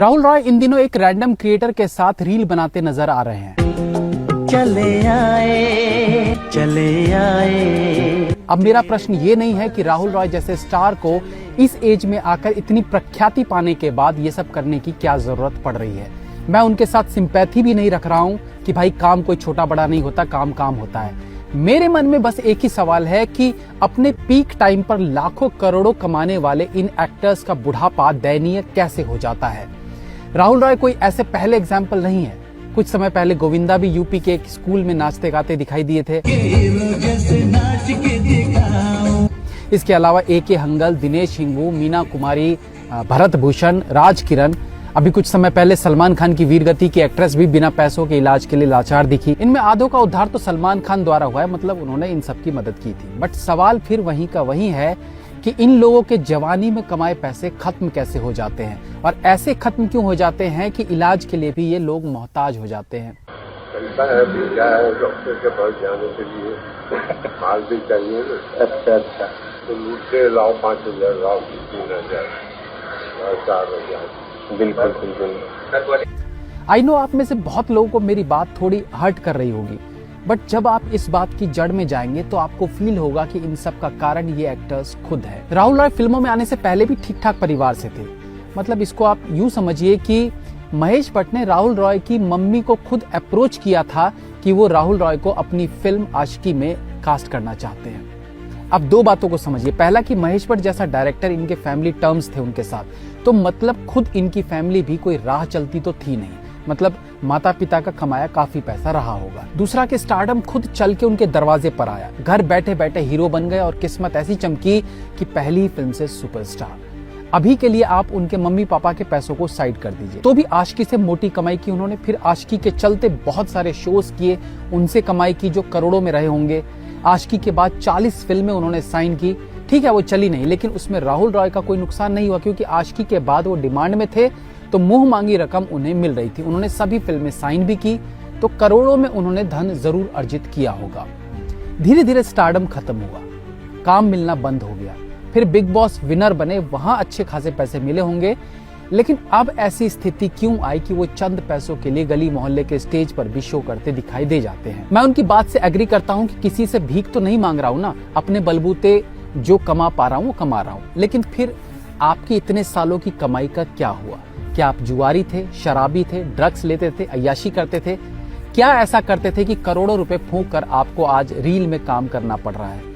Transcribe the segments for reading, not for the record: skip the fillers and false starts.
राहुल रॉय इन दिनों एक random creator के साथ रील बनाते नजर आ रहे हैं। चले आए। अब मेरा प्रश्न ये नहीं है कि राहुल रॉय जैसे स्टार को इस एज में आकर इतनी प्रख्याति पाने के बाद ये सब करने की क्या जरूरत पड़ रही है। मैं उनके साथ सिंपैथी भी नहीं रख रहा हूँ कि भाई काम कोई छोटा बड़ा नहीं होता, काम काम होता है। मेरे मन में बस एक ही सवाल है कि अपने पीक टाइम पर लाखों करोड़ों कमाने वाले इन एक्टर्स का बुढ़ापा दयनीय कैसे हो जाता है। राहुल रॉय कोई ऐसे पहले एग्जाम्पल नहीं है। कुछ समय पहले गोविंदा भी यूपी के एक स्कूल में नाचते गाते दिखाई दिए थे। इसके अलावा A.K. हंगल, दिनेश हिंगू, मीना कुमारी, भरत भूषण, राज किरण, अभी कुछ समय पहले सलमान खान की वीरगति की एक्ट्रेस भी बिना पैसों के इलाज के लिए लाचार दिखी। इनमें आधों का उद्धार तो सलमान खान द्वारा हुआ है, मतलब उन्होंने इन सब की मदद की थी। बट सवाल फिर वहीं का वहीं है कि इन लोगों के जवानी में कमाए पैसे खत्म कैसे हो जाते हैं, और ऐसे खत्म क्यों हो जाते हैं कि इलाज के लिए भी ये लोग मोहताज हो जाते हैं। डॉक्टर के पास जाने के लिए माल भी चाहिए ना। अच्छा तो लूटे लाओ 5,000, लाओ 3,000, 4,000। बिल्कुल। आई नो आप में से बहुत लोगों को मेरी बात थोड़ी हर्ट कर रही होगी, बट जब आप इस बात की जड़ में जाएंगे तो आपको फील होगा कि इन सब का कारण ये एक्टर्स खुद है। राहुल रॉय फिल्मों में आने से पहले भी ठीक ठाक परिवार से थे। मतलब इसको आप यूं समझिए कि महेश भट्ट ने राहुल रॉय की मम्मी को खुद अप्रोच किया था कि वो राहुल रॉय को अपनी फिल्म आशिकी में कास्ट करना चाहते हैं। अब दो बातों को समझिए। पहला कि महेश भट्ट जैसा डायरेक्टर इनके फैमिली टर्म्स थे उनके साथ, तो मतलब खुद इनकी फैमिली भी कोई राह चलती तो थी नहीं। मतलब माता पिता का कमाया काफी पैसा रहा होगा। दूसरा कि स्टारडम खुद चल के उनके दरवाजे पर आया, घर बैठे बैठे हीरो बन गए और किस्मत ऐसी चमकी कि पहली फिल्म से सुपरस्टार। अभी के लिए आप उनके मम्मी पापा के पैसों को साइड कर दीजिए, तो भी आशिकी से मोटी कमाई की उन्होंने। फिर आशिकी के चलते बहुत सारे शोज किए, उनसे कमाई की जो करोड़ों में रहे होंगे। आशिकी के बाद 40 फिल्में उन्होंने साइन की। ठीक है वो चली नहीं, लेकिन उसमें राहुल रॉय का कोई नुकसान नहीं हुआ, क्योंकि आशिकी के बाद वो डिमांड में थे तो मुंह मांगी रकम उन्हें मिल रही थी। उन्होंने सभी फिल्में साइन भी की, तो करोड़ों में उन्होंने धन जरूर अर्जित किया होगा। धीरे धीरे स्टारडम खत्म हुआ, काम मिलना बंद हो गया। फिर बिग बॉस विनर बने, वहां अच्छे खासे पैसे मिले होंगे। लेकिन अब ऐसी स्थिति क्यों आई कि वो चंद पैसों के लिए गली मोहल्ले के स्टेज पर भी शो करते दिखाई दे जाते हैं। मैं उनकी बात से एग्री करता हूं कि किसी से भीख तो नहीं मांग रहा हूं ना, अपने बलबूते जो कमा पा रहा हूं वो कमा रहा हूं। लेकिन फिर आपकी इतने सालों की कमाई का क्या हुआ? क्या आप जुआरी थे, शराबी थे, ड्रग्स लेते थे, अय्याशी करते थे? क्या ऐसा करते थे कि करोड़ों रुपए फूंक कर आपको आज रील में काम करना पड़ रहा है?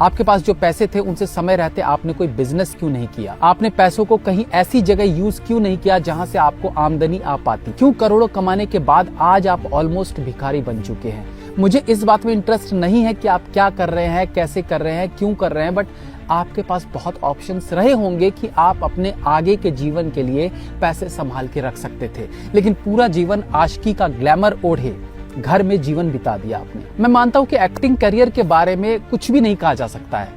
आपके पास जो पैसे थे उनसे समय रहते आपने कोई बिजनेस क्यों नहीं किया? आपने पैसों को कहीं ऐसी जगह यूज क्यों नहीं किया जहां से आपको आमदनी आ पाती? क्यों करोड़ों कमाने के बाद आज आप ऑलमोस्ट भिखारी बन चुके हैं? मुझे इस बात में इंटरेस्ट नहीं है कि आप क्या कर रहे हैं, कैसे कर रहे हैं, क्यों कर रहे हैं, बट आपके पास बहुत ऑप्शंस रहे होंगे कि आप अपने आगे के जीवन के लिए पैसे संभाल के रख सकते थे। लेकिन पूरा जीवन आशिकी का ग्लैमर ओढ़े घर में जीवन बिता दिया आपने। मैं मानता हूं कि एक्टिंग करियर के बारे में कुछ भी नहीं कहा जा सकता है।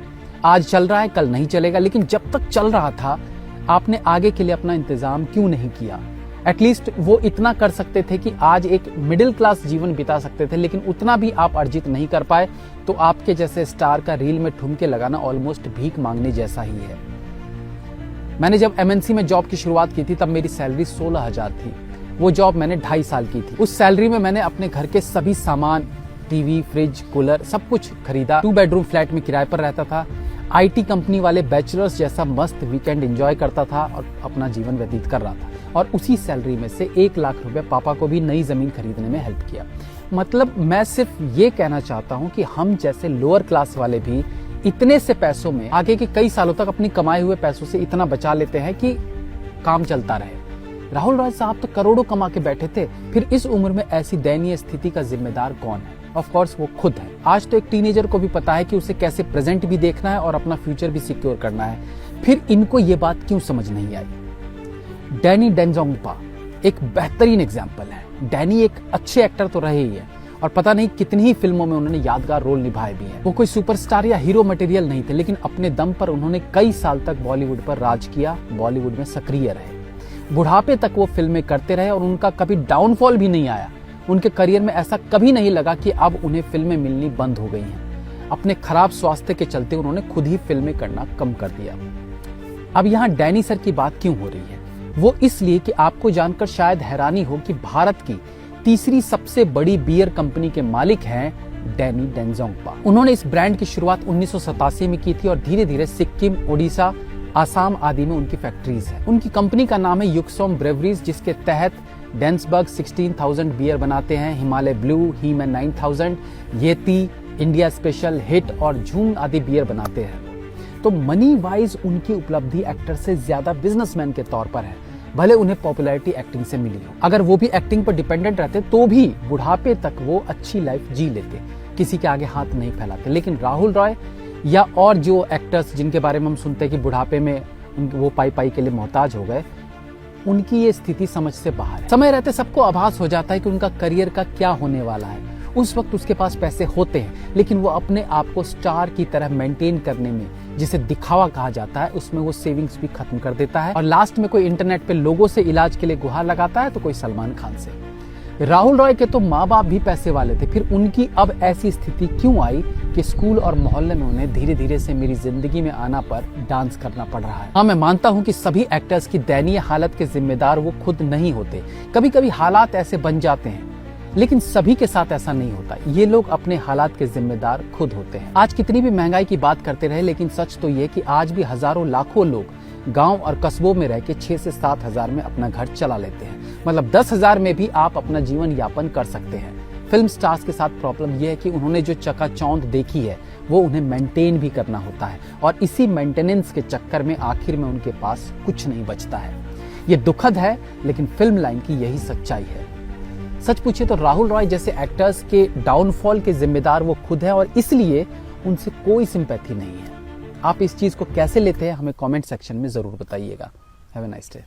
आज चल रहा है, कल नहीं चलेगा, लेकिन जब तक चल रहा था आपने आगे के लिए अपना इंतजाम क्यों नहीं किया? एटलीस्ट वो इतना कर सकते थे कि आज एक मिडिल क्लास जीवन बिता सकते थे, लेकिन उतना भी आप अर्जित नहीं कर पाए। तो आपके जैसे स्टार का रील में ठुमके लगाना ऑलमोस्ट भीख मांगने जैसा ही है। मैंने जब MNC में जॉब की शुरुआत की थी तब मेरी सैलरी 16,000 थी। वो जॉब मैंने 2.5 साल की थी। उस सैलरी में मैंने अपने घर के सभी सामान, टीवी, फ्रिज, कूलर सब कुछ खरीदा। 2 बेडरूम फ्लैट में किराए पर रहता था। IT कंपनी वाले बैचलर्स जैसा मस्त वीकेंड एंजॉय करता था और अपना जीवन व्यतीत कर रहा था। और उसी सैलरी में से 1 लाख रुपए पापा को भी नई जमीन खरीदने में हेल्प किया। मतलब मैं सिर्फ ये कहना चाहता हूँ कि हम जैसे लोअर क्लास वाले भी इतने से पैसों में आगे के कई सालों तक अपनी कमाए हुए पैसों से इतना बचा लेते हैं कि काम चलता रहे। राहुल रॉय साहब तो करोड़ों कमा के बैठे थे। फिर इस उम्र में ऐसी दयनीय स्थिति का जिम्मेदार कौन है? ऑफ कोर्स वो खुद है। आज तो एक टीनेजर को भी पता है कि उसे कैसे प्रेजेंट भी देखना है और अपना फ्यूचर भी सिक्योर करना है। फिर इनको ये बात क्यों समझ नहीं आई? डैनी डेंजोंगपा एक बेहतरीन एग्जाम्पल है। डैनी एक अच्छे एक्टर तो रहे ही है और पता नहीं कितनी ही फिल्मों में उन्होंने यादगार रोल निभाए भी हैं। वो कोई सुपरस्टार या हीरो मटेरियल नहीं थे, लेकिन अपने दम पर उन्होंने कई साल तक बॉलीवुड पर राज किया, बॉलीवुड में सक्रिय रहे। बुढ़ापे तक वो फिल्में करते रहे और उनका कभी डाउनफॉल भी नहीं आया। उनके करियर में ऐसा कभी नहीं लगा कि अब उन्हें फिल्में मिलनी बंद हो गई हैं। अपने खराब स्वास्थ्य के चलते उन्होंने खुद ही फिल्में करना कम कर दिया। अब यहाँ डैनी सर की बात क्यों हो रही है? वो इसलिए कि आपको जानकर शायद हैरानी हो कि भारत की तीसरी सबसे बड़ी बियर कंपनी के मालिक हैं डैनी डेंजोंगपा। उन्होंने इस ब्रांड की शुरुआत 1987 में की थी और धीरे धीरे सिक्किम, ओडिशा, आसाम आदि में उनकी फैक्ट्रीज है। उनकी कंपनी का नाम है युक्सोम ब्रेवरीज, जिसके तहत डेंसबर्ग 16,000 बियर बनाते हैं, हिमालय ब्लू, हीमन 9,000, येती, इंडिया स्पेशल, हिट और झूम आदि बियर बनाते हैं। तो मनी वाइज उनकी उपलब्धि एक्टर से ज्यादा बिजनेसमैन के तौर पर है, भले उन्हें पॉपुलैरिटी एक्टिंग से मिली हो। अगर वो भी एक्टिंग पर डिपेंडेंट रहते तो भी बुढ़ापे तक वो अच्छी लाइफ जी लेते, किसी के आगे हाथ नहीं फैलाते। लेकिन राहुल रॉय या और जो एक्टर्स जिनके बारे में हम सुनते हैं कि बुढ़ापे में वो पाई के लिए मोहताज हो गए, उनकी ये स्थिति समझ से बाहर है। समय रहते सबको आभास हो जाता है कि उनका करियर का क्या होने वाला है। उस वक्त उसके पास पैसे होते हैं, लेकिन वो अपने आप को स्टार की तरह मेंटेन करने में, जिसे दिखावा कहा जाता है, उसमें वो सेविंग्स भी खत्म कर देता है और लास्ट में कोई इंटरनेट पे लोगों से इलाज के लिए गुहार लगाता है तो कोई सलमान खान से। राहुल रॉय के तो माँ बाप भी पैसे वाले थे, फिर उनकी अब ऐसी स्थिति क्यों आई कि स्कूल और मोहल्ले में उन्हें धीरे धीरे से मेरी जिंदगी में आना पर डांस करना पड़ रहा है। हाँ, मैं मानता हूँ कि सभी एक्टर्स की दयनीय हालत के जिम्मेदार वो खुद नहीं होते, कभी कभी हालात ऐसे बन जाते हैं, लेकिन सभी के साथ ऐसा नहीं होता। ये लोग अपने हालात के जिम्मेदार खुद होते हैं। आज कितनी भी महंगाई की बात करते रहे, लेकिन सच तो ये कि आज भी हजारों लाखों लोग गांव और कस्बों में रह के 6 से 7 हजार में अपना घर चला लेते हैं। मतलब 10,000 में भी आप अपना जीवन यापन कर सकते हैं। फिल्म स्टार्स के साथ प्रॉब्लम यह है कि उन्होंने जो चकाचौंध देखी है वो उन्हें मेंटेन भी करना होता है और इसी मेंटेनेंस के चक्कर में आखिर में उनके पास कुछ नहीं बचता है। ये दुखद है, लेकिन फिल्म लाइन की यही सच्चाई है। सच पूछिए तो राहुल रॉय जैसे एक्टर्स के डाउनफॉल के जिम्मेदार वो खुद है और इसलिए उनसे कोई सिंपैथी नहीं है। आप इस चीज को कैसे लेते हैं हमें कमेंट सेक्शन में जरूर बताइएगा। Have a nice day.